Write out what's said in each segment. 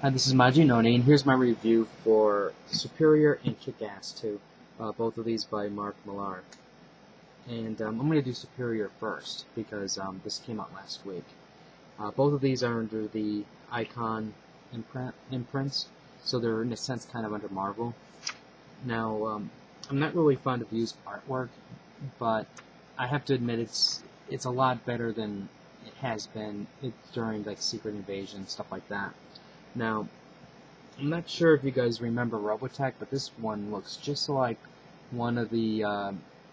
Hi, this is Majinoni, and here's my review for Superior and Kick-Ass 2, both of these by Mark Millar. And I'm going to do Superior first, because this came out last week. Both of these are under the Icon imprints, so they're in a sense kind of under Marvel. Now, I'm not really fond of used artwork, but I have to admit it's a lot better than it has been during like Secret Invasion, stuff like that. Now, I'm not sure if you guys remember Robotech, but this one looks just like one of the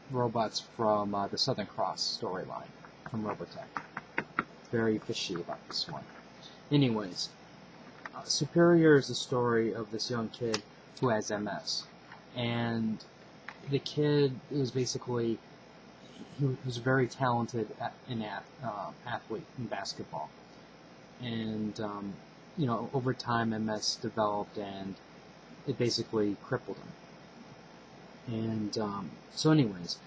robots from the Southern Cross storyline from Robotech. Very fishy about this one. Anyways, Superior is the story of this young kid who has MS. And the kid was basically, he was very talented athlete in basketball. And you know, over time MS developed and it basically crippled him. And so anyways,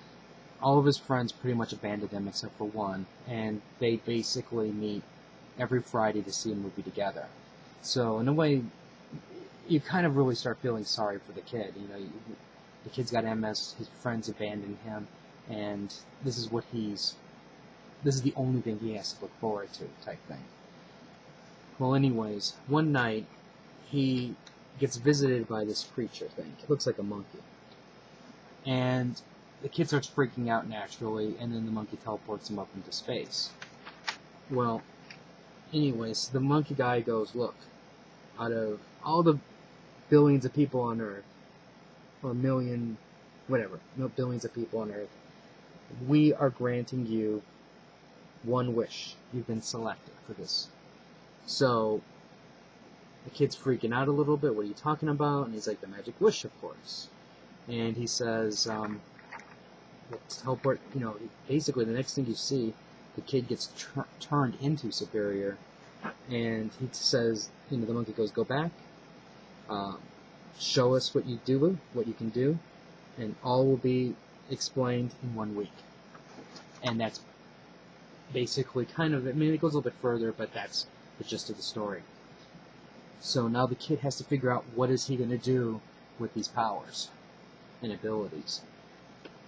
all of his friends pretty much abandoned him except for one, and they basically meet every Friday to see a movie together. So in a way, you kind of really start feeling sorry for the kid. You know, the kid's got MS, his friends abandoned him, and this is the only thing he has to look forward to, type thing. Well, anyways, one night, he gets visited by this creature thing. It looks like a monkey. And the kid starts freaking out naturally, and then the monkey teleports him up into space. Well, anyways, the monkey guy goes, look, out of all the billions of people on Earth, or million, whatever, no billions of people on Earth, we are granting you one wish. You've been selected for this. So, the kid's freaking out a little bit. What are you talking about? And he's like, the magic wish, of course. And he says, teleport, you know, basically the next thing you see, the kid gets turned into Superior. And he says, you know, the monkey goes, go back, show us what you do, what you can do, and all will be explained in 1 week. And that's basically kind of, I mean, it goes a little bit further, but that's the gist of the story. So now the kid has to figure out what is he going to do with these powers and abilities.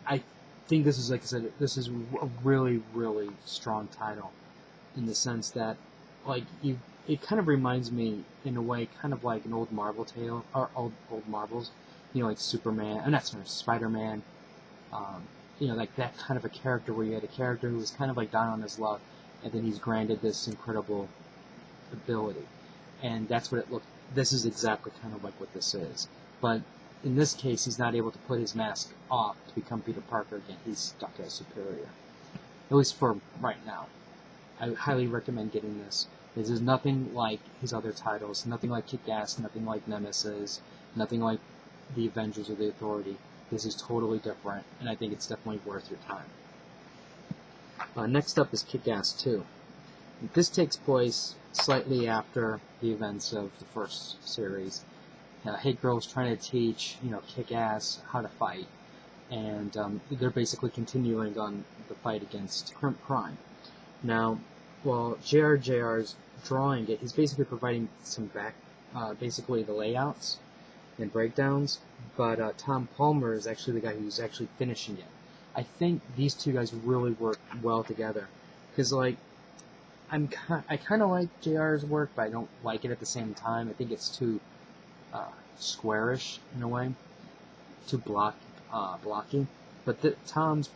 I think this is, like I said, this is a really, really strong title in the sense that, like, it kind of reminds me, in a way, kind of like an old Marvel tale, or old Marvels, you know, like Superman, not Superman, Spider-Man, you know, like that kind of a character where you had a character who was kind of like down on his luck, and then he's granted this incredible ability. And that's what it looked, this is exactly kind of like what this is. But in this case, he's not able to put his mask off to become Peter Parker again. He's stuck as Superior. At least for right now. I highly recommend getting this. This is nothing like his other titles, nothing like Kick-Ass, nothing like Nemesis, nothing like the Avengers or the Authority. This is totally different, and I think it's definitely worth your time. Next up is Kick-Ass 2. This takes place slightly after the events of the first series. Hit Girl's trying to teach, you know, Kick-Ass how to fight, and they're basically continuing on the fight against crime. Now, while JR's drawing it, he's basically providing some basically the layouts and breakdowns, but Tom Palmer is actually the guy who's actually finishing it. I think these two guys really work well together, because, like, I kind of like JR's work, but I don't like it at the same time. I think it's too squarish in a way, too blocky. But Tom's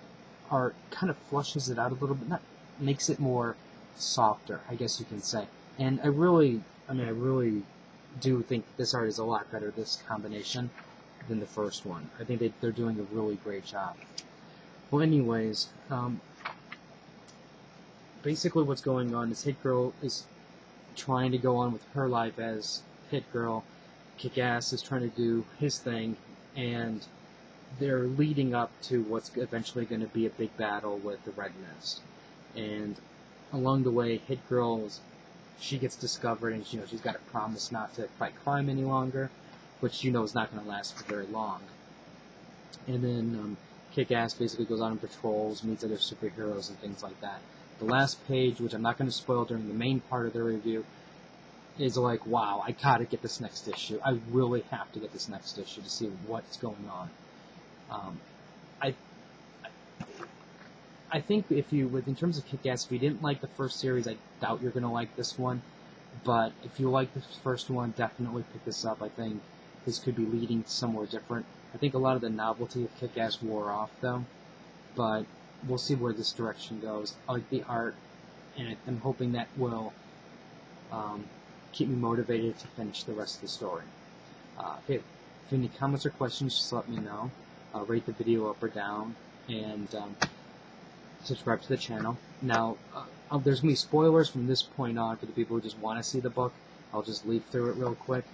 art kind of flushes it out a little bit, not makes it more softer, I guess you can say. And I really do think this art is a lot better, this combination, than the first one. I think they're doing a really great job. Well, anyways, basically what's going on is Hit Girl is trying to go on with her life as Hit Girl. Kick-Ass is trying to do his thing, and they're leading up to what's eventually going to be a big battle with the Red Mist. And along the way, Hit Girl, she gets discovered, and you know, she's got to promise not to fight crime any longer, which you know is not going to last for very long. And then Kick-Ass basically goes on and patrols, meets other superheroes and things like that. The last page, which I'm not going to spoil during the main part of the review, is like, wow, I gotta get this next issue. I really have to get this next issue to see what's going on. I think if you, in terms of Kick-Ass, if you didn't like the first series, I doubt you're gonna like this one. But if you like the first one, definitely pick this up. I think this could be leading somewhere different. I think a lot of the novelty of Kick-Ass wore off, though. But we'll see where this direction goes. I like the art, and I'm hoping that will keep me motivated to finish the rest of the story. If you have any comments or questions, just let me know. Rate the video up or down, and subscribe to the channel. Now, there's going to be spoilers from this point on for the people who just want to see the book. I'll just leaf through it real quick,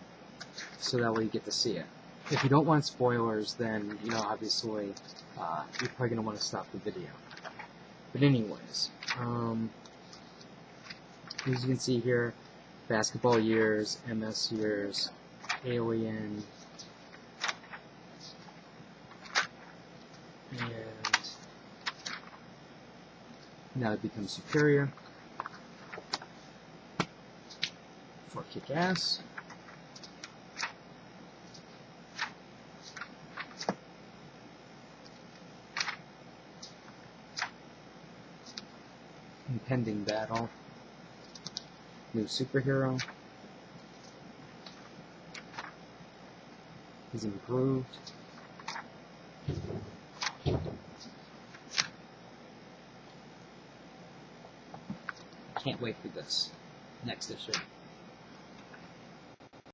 so that way you get to see it. If you don't want spoilers, then, you know, obviously, you're probably going to want to stop the video. But anyways, as you can see here, Basketball Years, MS Years, Alien, and now it becomes Superior for Kick-Ass. Impending Battle. New Superhero. He's improved. Can't wait for this next issue.